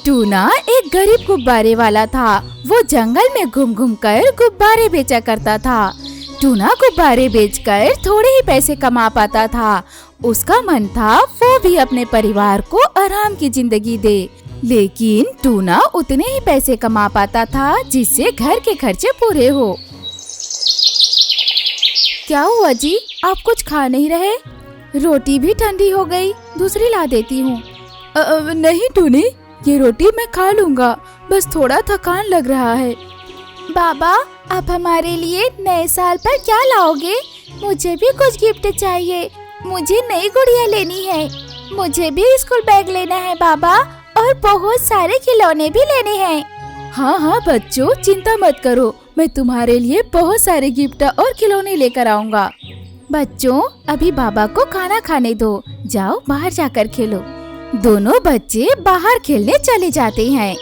Tuna एक गरीब गुब्बारे वाला था। वो जंगल में घूम घूम कर गुब्बारे बेचा करता था। टूना गुब्बारे बेचकर थोड़े ही पैसे कमा पाता था। उसका मन था वो भी अपने परिवार को आराम की जिंदगी दे, लेकिन टूना उतने ही पैसे कमा पाता था जिससे घर के खर्चे पूरे हो। क्या हुआ जी, आप कुछ खा नहीं रहे? रोटी भी ठंडी हो गई, दूसरी ला देती हूँ। नहीं टूनी, ये रोटी मैं खा लूँगा, बस थोड़ा थकान लग रहा है। बाबा, आप हमारे लिए नए साल पर क्या लाओगे? मुझे भी कुछ गिफ्ट चाहिए। मुझे नई गुड़िया लेनी है। मुझे भी स्कूल बैग लेना है बाबा, और बहुत सारे खिलौने भी लेने हैं। हाँ हाँ बच्चों, चिंता मत करो, मैं तुम्हारे लिए बहुत सारे गिफ्ट और खिलौने लेकर आऊँगा। बच्चों, अभी बाबा को खाना खाने दो, जाओ बाहर जाकर खेलो। दोनों बच्चे बाहर खेलने चले जाते हैं।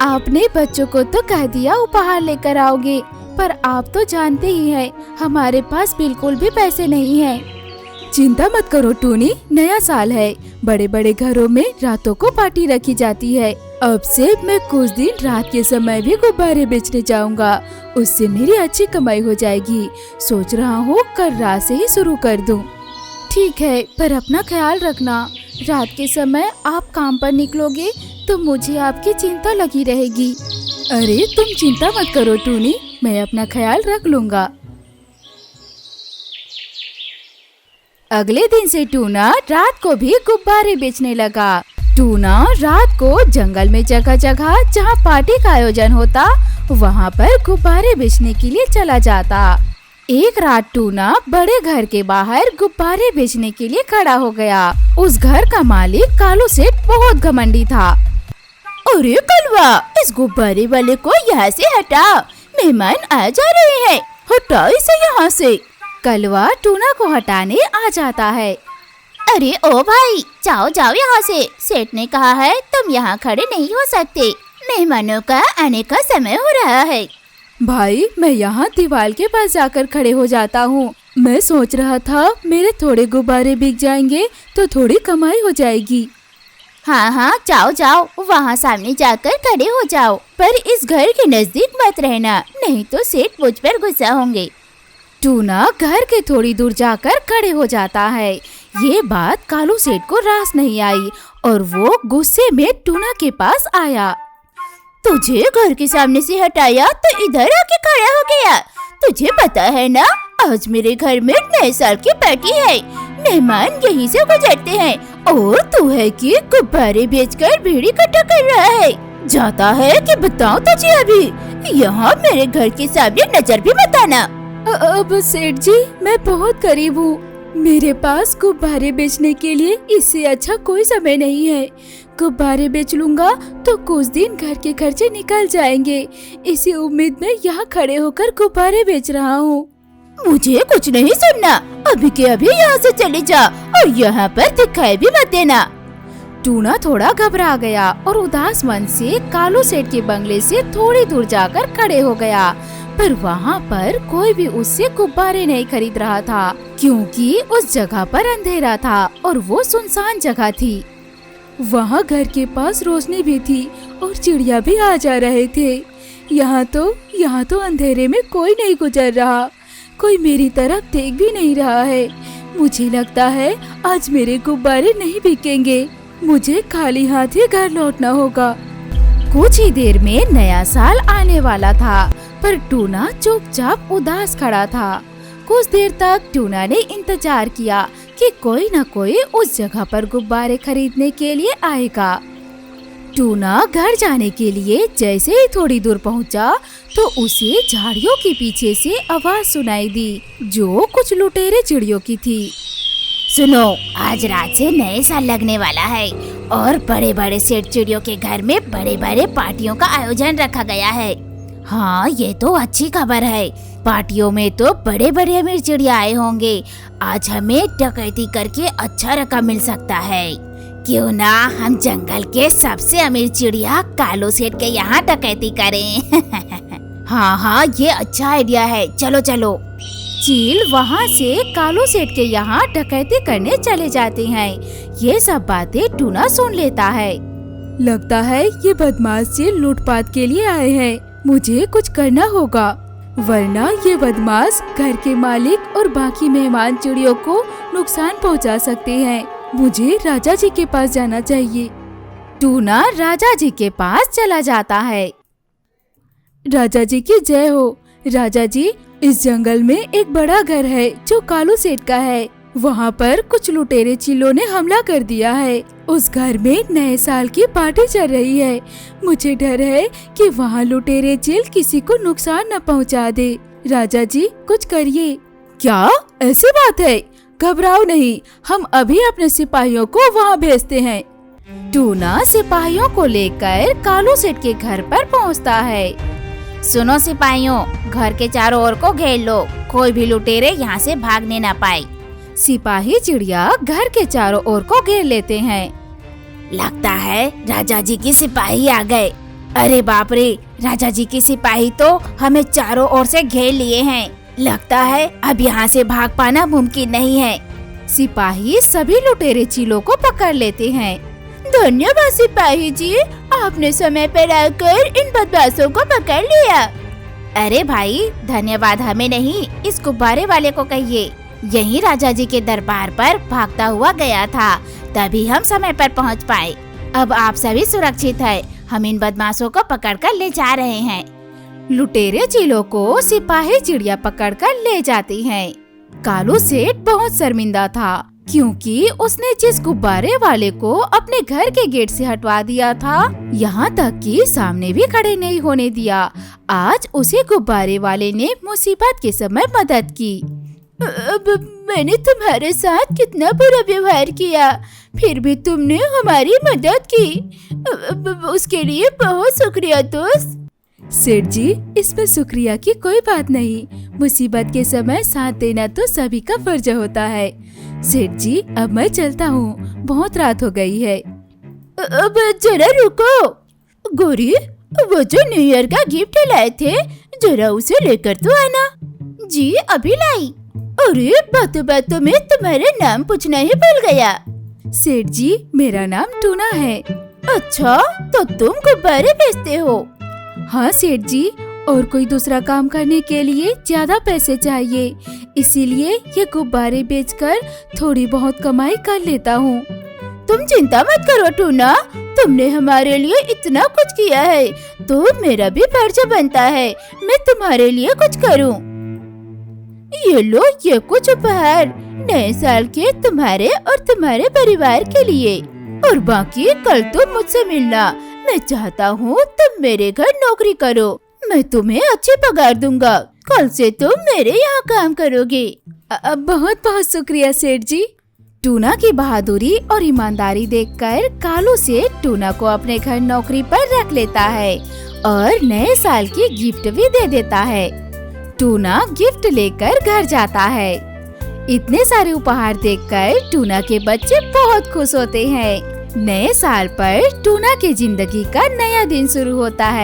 आपने बच्चों को तो कह दिया उपहार लेकर आओगे, पर आप तो जानते ही हैं, हमारे पास बिल्कुल भी पैसे नहीं हैं। चिंता मत करो टूनी, नया साल है, बड़े बड़े घरों में रातों को पार्टी रखी जाती है। अब से मैं कुछ दिन रात के समय भी गुब्बारे बेचने जाऊंगा, उससे मेरी अच्छी कमाई हो जाएगी। सोच रहा हूँ कल रात से ही शुरू कर दूं। ठीक है, पर अपना ख्याल रखना। रात के समय आप काम पर निकलोगे तो मुझे आपकी चिंता लगी रहेगी। अरे तुम चिंता मत करो टूनी, मैं अपना ख्याल रख लूँगा। अगले दिन से टूना रात को भी गुब्बारे बेचने लगा। टूना रात को जंगल में जगह जगह जहाँ पार्टी का आयोजन होता, वहाँ पर गुब्बारे बेचने के लिए चला जाता। एक रात टूना बड़े घर के बाहर गुब्बारे बेचने के लिए खड़ा हो गया। उस घर का मालिक कालू सेठ बहुत घमंडी था। अरे कलवा, इस गुब्बारे वाले को यहाँ से हटा, मेहमान आ जा रहे हैं, हटा इसे यहाँ से। कलवा टूना को हटाने आ जाता है। अरे ओ भाई, जाओ जाओ यहाँ से, सेठ ने कहा है तुम यहाँ खड़े नहीं हो सकते, मेहमानों का आने का समय हो रहा है। भाई, मैं यहाँ दीवार के पास जाकर खड़े हो जाता हूँ। मैं सोच रहा था मेरे थोड़े गुब्बारे बिक जाएंगे तो थोड़ी कमाई हो जाएगी। हाँ हाँ, जाओ जाओ, वहाँ सामने जाकर खड़े हो जाओ, पर इस घर के नजदीक मत रहना, नहीं तो सेठ मुझ पर गुस्सा होंगे। टूना घर के थोड़ी दूर जाकर खड़े हो जाता है। ये बात कालू सेठ को रास नहीं आई और वो गुस्से में टूना के पास आया। तुझे घर के सामने से हटाया तो इधर आके खड़ा हो गया। तुझे पता है ना, आज मेरे घर में नए साल की पार्टी है, मेहमान यहीं से गुजरते हैं, और तू है कि गुब्बारे बेचकर भीड़ इकट्ठा कर रहा है। जाता है कि बताऊं तुझे अभी, यहाँ मेरे घर के सामने नजर भी मत आना। अब सेठ जी, मैं बहुत गरीब हूँ, मेरे पास गुब्बारे बेचने के लिए इससे अच्छा कोई समय नहीं है। गुब्बारे बेच लूंगा तो कुछ दिन घर के खर्चे निकल जाएंगे, इसी उम्मीद में यहाँ खड़े होकर गुब्बारे बेच रहा हूँ। मुझे कुछ नहीं सुनना, अभी के अभी यहाँ से चले जा और यहाँ पर दिखाई भी मत देना। टूना थोड़ा घबरा गया और उदास मन से कालू सेठ के बंगले से थोड़ी दूर जाकर खड़े हो गया, पर वहाँ पर कोई भी उससे गुब्बारे नहीं खरीद रहा था, क्योंकि उस जगह पर अंधेरा था और वो सुनसान जगह थी। वहाँ घर के पास रोशनी भी थी और चिड़िया भी आ जा रहे थे। यहाँ तो अंधेरे में कोई नहीं गुजर रहा, कोई मेरी तरफ देख भी नहीं रहा है। मुझे लगता है आज मेरे गुब्बारे नहीं बिकेंगे, मुझे खाली हाथ ही घर लौटना होगा। कुछ ही देर में नया साल आने वाला था, पर टूना चुपचाप उदास खड़ा था। कुछ देर तक टूना ने इंतजार किया कि कोई न कोई उस जगह पर गुब्बारे खरीदने के लिए आएगा। टूना घर जाने के लिए जैसे ही थोड़ी दूर पहुंचा तो उसे झाड़ियों के पीछे से आवाज सुनाई दी, जो कुछ लुटेरे चिड़ियों की थी। सुनो, आज रात से नए साल लगने वाला है और बड़े बड़े सेठ चिड़ियों के घर में बड़े बड़े पार्टियों का आयोजन रखा गया है। हाँ, ये तो अच्छी खबर है। पार्टियों में तो बड़े बड़े अमीर चिड़िया आए होंगे। आज हमें डकैती करके अच्छा रकम मिल सकता है। क्यों ना हम जंगल के सबसे अमीर चिड़िया कालू सेठ के यहाँ डकैती करें। हाँ हाँ, ये अच्छा आइडिया है, चलो चलो। चील वहाँ से कालू सेठ के यहाँ डकैती करने चले जाते हैं। ये सब बातें टूना सुन लेता है। लगता है ये बदमाश जी लूटपाट के लिए आए हैं। मुझे कुछ करना होगा, वरना ये बदमाश घर के मालिक और बाकी मेहमान चिड़ियों को नुकसान पहुंचा सकते हैं। मुझे राजा जी के पास जाना चाहिए। टूना राजा जी के पास चला जाता है। राजा जी की जय हो। राजा जी, इस जंगल में एक बड़ा घर है जो कालू सेठ का है। वहाँ पर कुछ लुटेरे चिल्लों ने हमला कर दिया है। उस घर में नए साल की पार्टी चल रही है। मुझे डर है कि वहाँ लुटेरे चिल किसी को नुकसान न पहुँचा दे। राजा जी कुछ करिए। क्या ऐसी बात है? घबराओ नहीं, हम अभी अपने सिपाहियों को वहाँ भेजते हैं। टूना सिपाहियों को लेकर कालू सेठ के घर पर पहुँचता है। सुनो सिपाहियों, घर के चारों ओर को घेर लो, कोई भी लुटेरे यहाँ से भागने ना पाए। सिपाही चिड़िया घर के चारों ओर को घेर लेते हैं। लगता है राजा जी की सिपाही आ गए। अरे बाप रे, राजा जी की सिपाही तो हमें चारों ओर से घेर लिए हैं। लगता है अब यहाँ से भाग पाना मुमकिन नहीं है। सिपाही सभी लुटेरे चिलों को पकड़ लेते हैं। धन्यवाद सिपाही जी, आपने समय पर आकर इन बदमाशों को पकड़ लिया। अरे भाई, धन्यवाद हमें नहीं, इस गुब्बारे वाले को कहिए। यही राजा जी के दरबार पर भागता हुआ गया था, तभी हम समय पर पहुंच पाए। अब आप सभी सुरक्षित हैं। हम इन बदमाशों को पकड़कर ले जा रहे हैं। लुटेरे चिलों को सिपाही चिड़िया पकड़कर ले जाती हैं। कालू सेठ बहुत शर्मिंदा था, क्योंकि उसने जिस गुब्बारे वाले को अपने घर के गेट से हटवा दिया था, यहाँ तक कि सामने भी खड़े नहीं होने दिया। आज उसी गुब्बारे वाले ने मुसीबत के समय मदद की। अब मैंने तुम्हारे साथ कितना बुरा व्यवहार किया, फिर भी तुमने हमारी मदद की। उसके लिए बहुत शुक्रिया दोस्त। सेठ जी, इसमें शुक्रिया की कोई बात नहीं। मुसीबत के समय साथ देना तो सभी का फर्ज होता है। सेठ जी, अब मैं चलता हूँ, बहुत रात हो गई है। अब जरा रुको गोरी, वो जो न्यू ईयर का गिफ्ट लाए थे, जरा उसे लेकर तो आना। जी अभी लाई। अरे बातों बातों में तुम्हारा नाम पूछना ही भूल गया। सेठ जी, मेरा नाम टूना है। अच्छा, तो तुम गुब्बारे बेचते हो? हाँ सेठ जी, और कोई दूसरा काम करने के लिए ज्यादा पैसे चाहिए, इसीलिए ये गुब्बारे बेचकर थोड़ी बहुत कमाई कर लेता हूँ। तुम चिंता मत करो टूना, तुमने हमारे लिए इतना कुछ किया है, तो मेरा भी फर्ज बनता है मैं तुम्हारे लिए कुछ करूँ। ये लो, ये कुछ उपहार नए साल के तुम्हारे और तुम्हारे परिवार के लिए, और बाकी कल तुम मुझसे मिलना। मैं चाहता हूँ तुम मेरे घर नौकरी करो, मैं तुम्हें अच्छी पगार दूंगा। कल से तुम मेरे यहाँ काम करोगे। बहुत बहुत शुक्रिया सेठ जी। टूना की बहादुरी और ईमानदारी देखकर कालू सेठ टूना को अपने घर नौकरी पर रख लेता है और नए साल की गिफ्ट भी दे देता है। टूना गिफ्ट लेकर घर जाता है। इतने सारे उपहार देखकर टूना के बच्चे बहुत खुश होते हैं। नए साल पर टूना की जिंदगी का नया दिन शुरू होता है।